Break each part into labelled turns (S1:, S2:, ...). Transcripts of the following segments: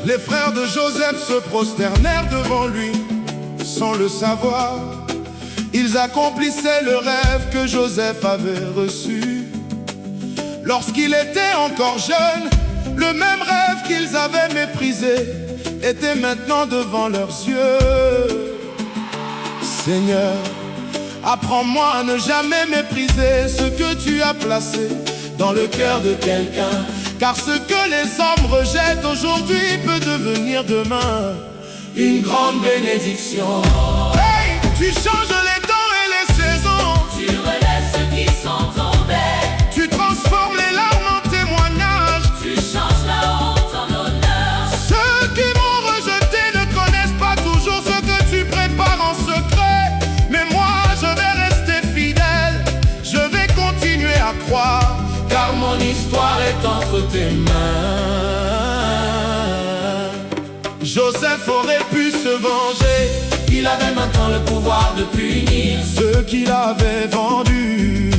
S1: Les frères de Joseph se prosternèrent devant lui, sans le savoir. Ils accomplissaient le rêve que Joseph avait reçu. Lorsqu'il était encore jeune, le même rêve qu'ils avaient méprisé était maintenant devant leurs yeux. Seigneur, apprends-moi à ne jamais mépriser ce que tu as placé dans le cœur de quelqu'un, car ce que les hommes rejettent aujourd'hui peut devenir demain une grande bénédiction. Hey, tu changes les temps et les saisons,
S2: tu relèves ceux qui sont tombés,
S1: tu transformes les larmes en témoignages,
S2: tu changes la honte en honneur.
S1: Ceux qui m'ont rejeté ne connaissent pas toujours ce que tu prépares en secret, mais moi je vais rester fidèle, je vais continuer à croire, car mon histoire est entre tes mains. Joseph aurait pu se venger,
S2: Il avait maintenant le pouvoir de punir
S1: ceux qu'il avait vendus.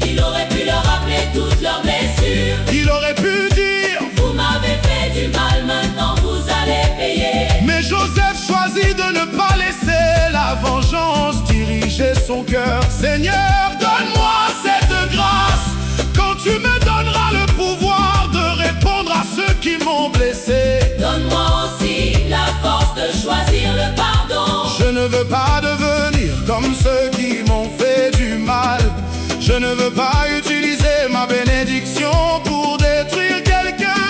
S2: Il aurait pu leur rappeler toutes leurs blessures.
S1: Il aurait pu dire:
S2: Vous m'avez fait du mal, maintenant vous allez payer.
S1: mais Joseph choisit de ne pas laisser la vengeance diriger son cœur. Seigneur, donne-moi cette grâce quand tu me donneras le pouvoir de répondre à ceux qui m'ont blessé.
S2: Donne-moi aussi la force de choisir le pardon.
S1: Je ne veux pas devenir comme ceux qui m'ont fait du mal. Je ne veux pas utiliser ma bénédiction pour détruire quelqu'un.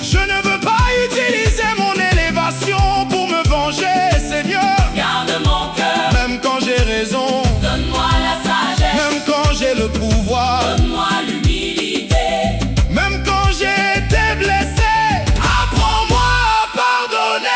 S1: Je ne veux pas utiliser mon élévation pour me venger. Seigneur,
S2: Garde mon cœur,
S1: même quand j'ai raison,
S2: donne-moi la sagesse,
S1: même quand j'ai le pouvoir,
S2: donne-moi l'humilité.
S1: même quand j'ai été blessé, apprends-moi à pardonner.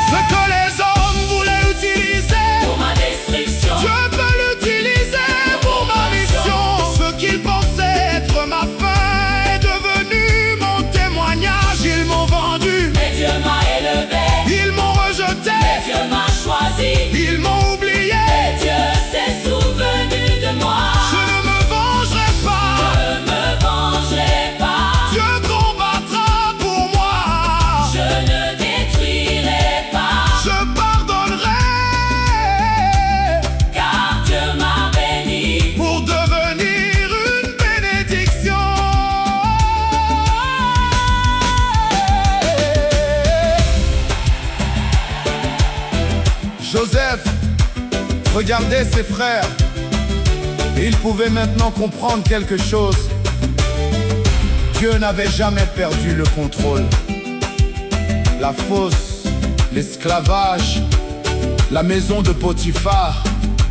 S1: Ce que les hommes voulaient utiliser,
S2: Pour ma destruction,
S1: Dieu peut l'utiliser pour ma mission. Ce qu'ils pensaient être ma fin est devenu mon témoignage. Ils m'ont vendu,
S2: mais Dieu m'a élevé,
S1: ils m'ont rejeté,
S2: mais Dieu m'a choisi,
S1: ils m'ont oublié.
S2: et Dieu s'est souvenu de moi.
S1: Je ne me vengerai pas,
S2: Je me vengerai pas,
S1: Dieu combattra pour moi.
S2: je ne détruirai pas,
S1: Je pardonnerai
S2: car Dieu m'a béni.
S1: pour devenir une bénédiction. Joseph regardait ses frères. Il pouvait maintenant comprendre quelque chose. Dieu n'avait jamais perdu le contrôle. La fosse, l'esclavage, la maison de Potiphar,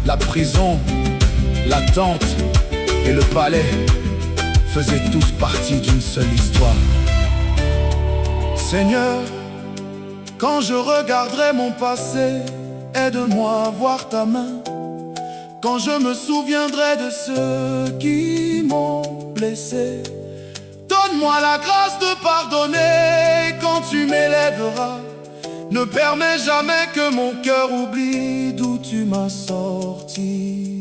S1: la prison, la tente et le palais faisaient tous partie d'une seule histoire. Seigneur, quand je regarderai mon passé, aide-moi à voir ta main. Quand je me souviendrai de ceux qui m'ont blessé, donne-moi la grâce de pardonner quand tu m'élèveras. Ne permets jamais que mon cœur oublie d'où tu m'as sorti.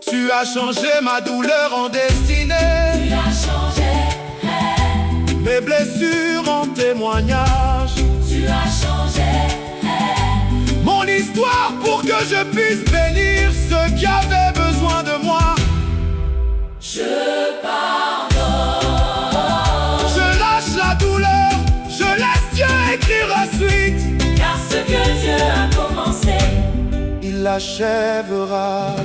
S1: Tu as changé ma douleur en destinée,
S2: Tu as changé,
S1: mes blessures en témoignage.
S2: tu as changé,
S1: Mon histoire pour que je puisse bénir ceux qui avaient besoin de moi.
S2: je pardonne.
S1: Je lâche la douleur, je laisse Dieu écrire la suite.
S2: Car ce que Dieu a commencé,
S1: Il l'achèvera.